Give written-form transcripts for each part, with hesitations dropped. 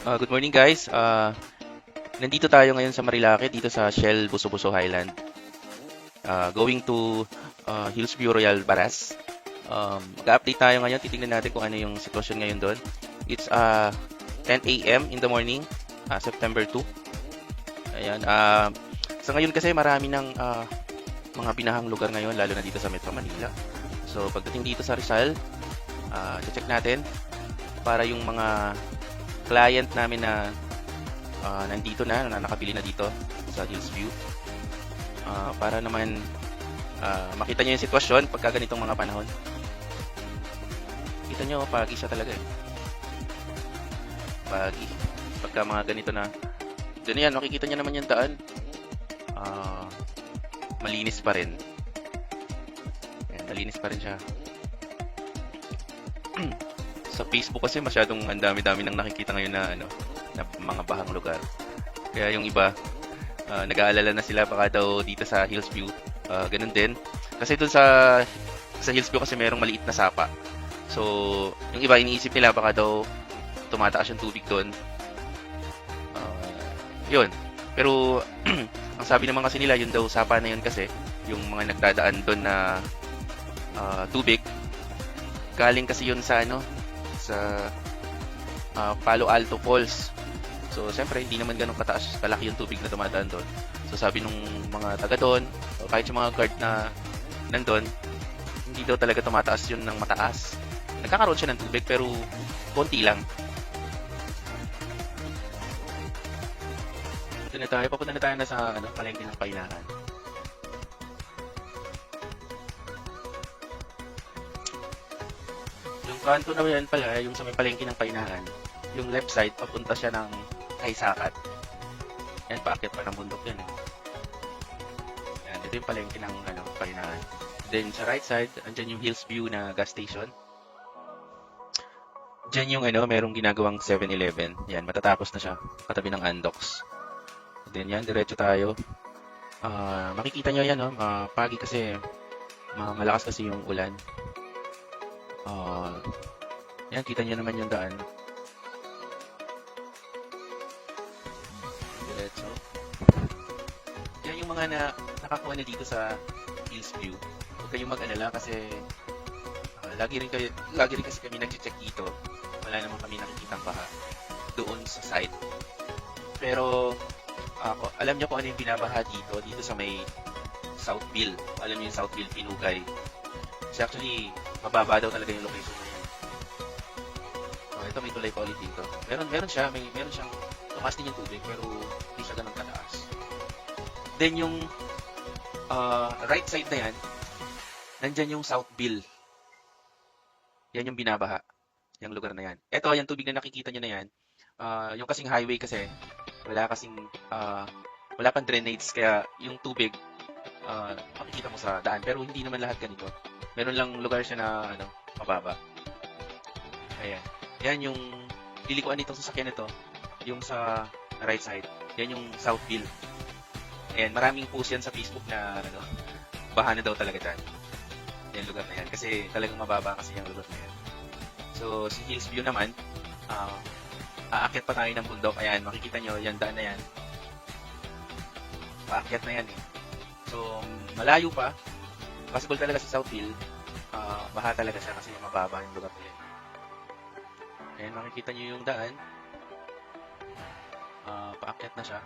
Good morning guys. Nandito tayo ngayon sa Marilake, dito sa Shell Buso-Buso Highland. Going to Hillsview Royal Baras. Mag-update tayo ngayon, titingnan natin kung ano yung sitwasyon ngayon doon. It's 10 a.m. in the morning, September 2. Ayan. Sa ngayon kasi marami ng mga binahang lugar ngayon, lalo na dito sa Metro Manila. So pagdating dito sa Rizal, check natin para yung mga client namin na nandito na nakabili na dito sa Hillsview, para naman makita nyo yung sitwasyon pagka ganitong mga panahon. Kita nyo, pagi siya talaga eh. Pagi. Pagka mga ganito na ganyan, makikita nyo naman yung daan. Malinis pa rin. Ayan, malinis pa rin siya. Sa Facebook kasi masyadong ang dami-dami nang nakikita ngayon na na mga bahang lugar. Kaya yung iba nag-aalala na sila baka daw dito sa Hillsview ganun din. Kasi dun sa Hillsview kasi merong maliit na sapa. So, yung iba iniisip nila baka daw tumataas yung tubig doon. Yun. Pero ang sabi naman kasi nila yun daw sapa na yun kasi yung mga nagdadaan doon na tubig galing kasi yun sa sa Palo Alto Falls. So, siyempre, hindi naman ganun kalaki yung tubig na dumadaan doon. So, sabi nung mga taga doon, o kahit yung mga guard na nandun, hindi daw talaga tumataas yun ng mataas. Nagkakaroon siya ng tubig, pero konti lang. Ito na tayo, papunta na tayo na sa palengke ng Painahan. Yung kanto na yan pala, yung sa may palengke ng Painahan, yung left side, papunta siya ng Kaysakat. Yan, paakyat pa ng bundok yan eh. Yan, ito yung palengke ng Painahan. Then sa right side, andyan yung Hillsview na gas station. Diyan yung merong ginagawang 7-Eleven. Yan, matatapos na siya. Katabi ng Andox. Then yan, diretso tayo. Makikita nyo yan, pagi kasi malakas kasi yung ulan. Yan, kita nyo naman yung daan. Diretso. Yan yung mga nakakuha na dito sa Hillsview. Huwag kayong mag-alala kasi lagi rin kasi kami nag-check dito. Wala naman kami nakikitang baha doon sa site. Pero alam niyo kung ano yung binabaha dito sa may Southville. Alam niyo yung Southville, Pinugay. Kasi actually, mababa daw talaga yung location na yan. Ito may tulay pa ulit dito. Meron siyang tumaas din yung tubig pero hindi siya ganun kataas. Then yung right side na yan, nandyan yung Southville. Yan yung binabaha. Yung lugar na yan. Ito, yung tubig na nakikita nyo na yan, yung kasing highway kasi, wala pang drainage, kaya yung tubig, makikita mo sa daan. Pero hindi naman lahat ganito. Meron lang lugar siya na, mababa. Ayan. Yan yung lilikuan nitong sasakyan nito, yung sa right side. Yan yung Southville. Ayan, maraming post yan sa Facebook na, baha na daw talaga dyan. Yan lugar na yan. Kasi talagang mababa kasi yung lugar na yan. So, si Hillsview naman, aakyat pa tayo ng bundok. Ayan, makikita nyo, yan daan na yan. Paakyat na yan eh. So, malayo pa. Possible talaga sa Southville, baha talaga siya kasi mababa yung lugar na yan. Ayan, makikita nyo yung daan. Paakyat na siya.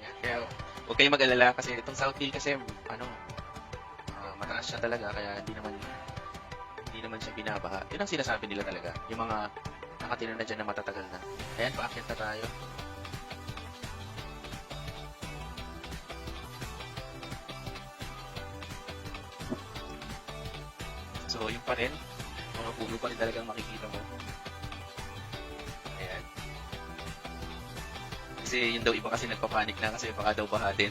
Ayan, kaya huwag kayong mag-alala kasi itong Southville kasi, mataas siya talaga kaya hindi naman siya binabaha. Yun ang sinasabi nila talaga. Yung mga nakatira na dyan na matatagal na. Ayan, paakyat na tayo. So, yung pa rin. Mga puno pa rin talagang makikita mo. Ayan. Kasi yun daw iba kasi nagpapanik na kasi baka daw baha din.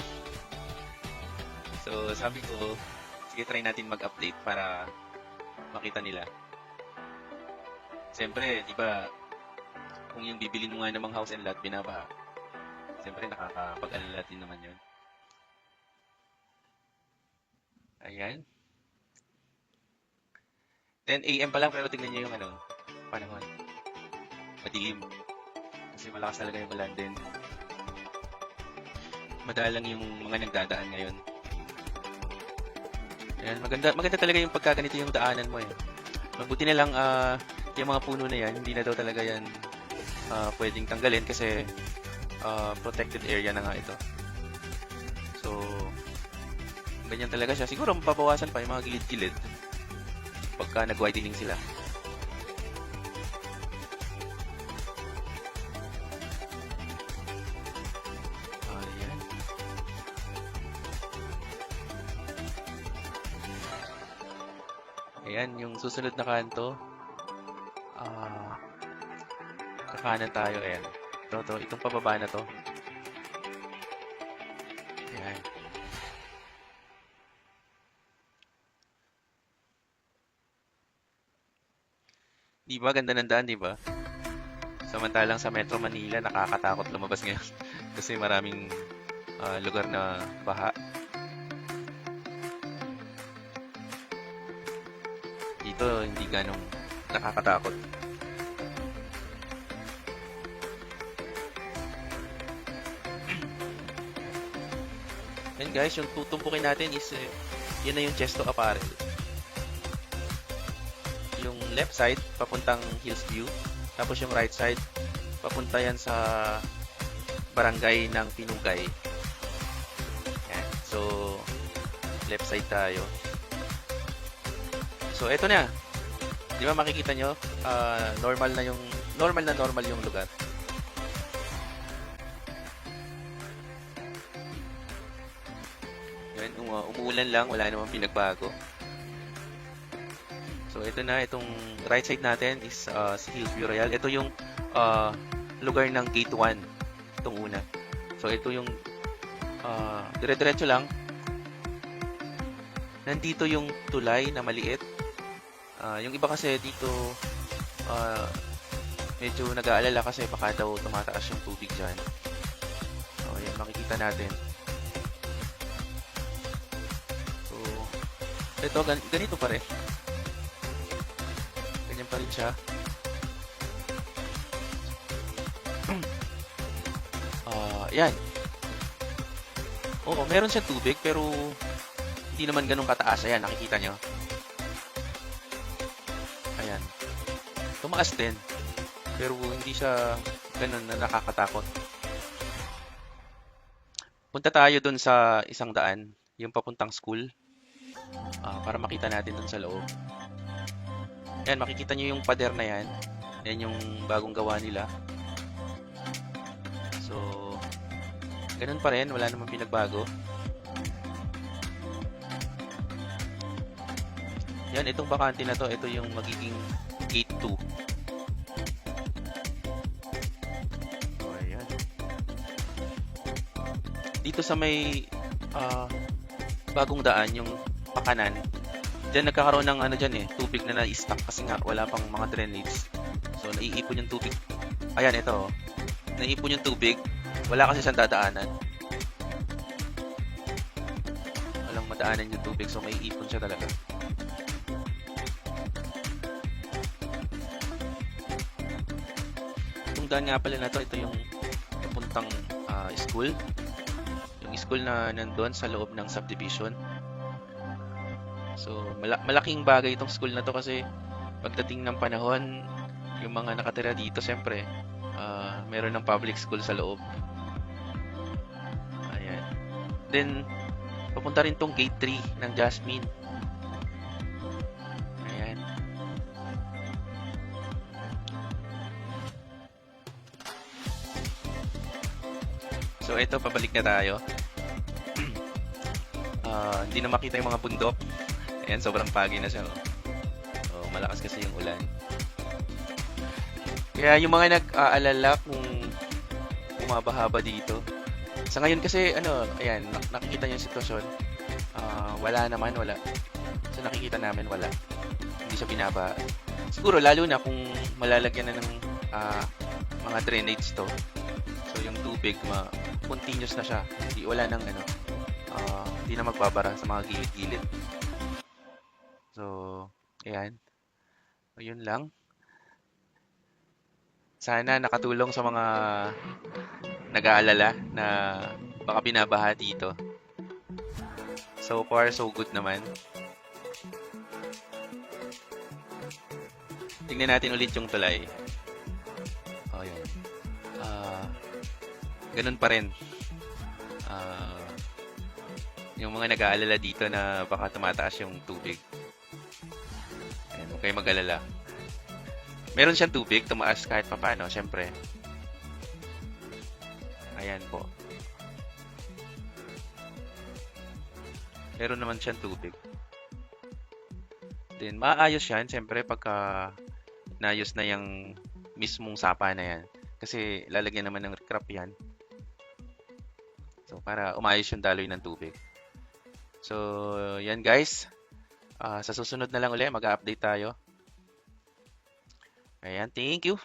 So, sabi ko, sige, try natin mag-update para makita nila. Siyempre, di ba, kung yung bibili mo nga namang house and lot, binabaha. Siyempre, nakakapag-alala din naman yun. Ayan. 10 a.m. pa lang pero tingnan niyo yung panahon. Madilim. Kasi malakas talaga yung ulan din. Madalang yung mga nagdadaan ngayon. Ayan, maganda talaga yung pagkaganito yung daanan mo eh. Mabuti na lang yung mga puno na yan, hindi na daw talaga yan pwedeng tanggalin kasi protected area na nga ito. So, ganyan talaga siya. Siguro mapabawasan pa yung mga gilid-gilid pagka nag-widening sila. Ayan. Ayan, yung susunod na kanto. Kakanan tayo. Ayan. Itong pababa na to. Ayan. Di ba? Ganda ng daan, di ba? Samantalang sa Metro Manila, nakakatakot lumabas ngayon. Kasi maraming lugar na baha. Dito, hindi ganong nakakatakot. And guys, yung tutumpukin natin is yun na yung Chesto Apparel. Yung left side, papuntang Hillsview. Tapos yung right side, papunta yan sa barangay ng Pinugay. Yan. So, left side tayo. So, eto na. Di ba makikita nyo? Normal na yung lugar. Yan, umuulan lang, wala namang pinagbago. So, ito na, itong right side natin is si Hillsview Royal. Ito yung lugar ng Gate 1. Itong una. So, ito yung dire-diretso lang. Nandito yung tulay na maliit. Yung iba kasi dito medyo nag-aalala kasi baka daw tumataas yung tubig dyan. So, yan, makikita natin. So, ito, ganito pa rin. Ganyan pa rin siya. Yan. Oo, meron siyang tubig pero hindi naman ganun kataas. Ayan, nakikita nyo. Ayan. Tumaas din. Pero hindi siya ganun na nakakatakot. Punta tayo dun sa isang daan. Yung papuntang school. Para makita natin dun sa loob. Ayan, makikita nyo yung pader na yan. Yan yung bagong gawa nila. So, ganun pa rin. Wala namang pinagbago. Yan, itong bakante na to, ito yung magiging gate 2. So, ayan. Dito sa may bagong daan, yung pakanan, dyan nagkakaroon ng tubig na na-stuck kasi nga wala pang mga drainage. So, naiipon yung tubig. Ayan, ito. Naiipon yung tubig. Wala kasi siyang dadaanan. Walang madaanan yung tubig, so may ipon siya talaga. Itong daan nga pala na to, ito yung papuntang school. Yung school na nandun sa loob ng subdivision. So, malaking bagay itong school na to kasi pagdating ng panahon, yung mga nakatira dito, siyempre, meron ng public school sa loob. Ayan. Then, papunta rin tong gate 3 ng Jasmine. Ayan. So, ito, pabalik na tayo. Hindi na makita yung mga bundok. Ayan, sobrang pagi na siya. So, malakas kasi yung ulan. Kaya yung mga nag-aalala kung bumabaha ba dito. Sa ngayon kasi, ayan, nakikita niyo yung sitwasyon. Wala naman, wala. So, nakikita namin, wala. Hindi siya binaba. Siguro, lalo na kung malalagyan na ng mga drainage to. So, yung tubig, continuous na siya. Hindi, wala nang, hindi na magbabara sa mga gilid-gilid. So, ayan. So, yun lang. Sana nakatulong sa mga nag-aalala na baka binabaha dito. So far, so good naman. Tingnan natin ulit yung tulay. Oh, yun. Ah, ganun pa rin. Ah, yung mga nag-aalala dito na baka tumataas yung tubig. Ayan, huwag kayong mag-alala. Meron siyang tubig, tumaas kahit papaano, syempre. Ayan po. Meron naman siyang tubig. Then, maayos yan, syempre, pagka naayos na yung mismong sapa na yan. Kasi lalagyan naman ng recrap yan. So, para umayos yung daloy ng tubig. So, yan guys. Sa susunod na lang ulit, mag-update tayo. Ayan, thank you.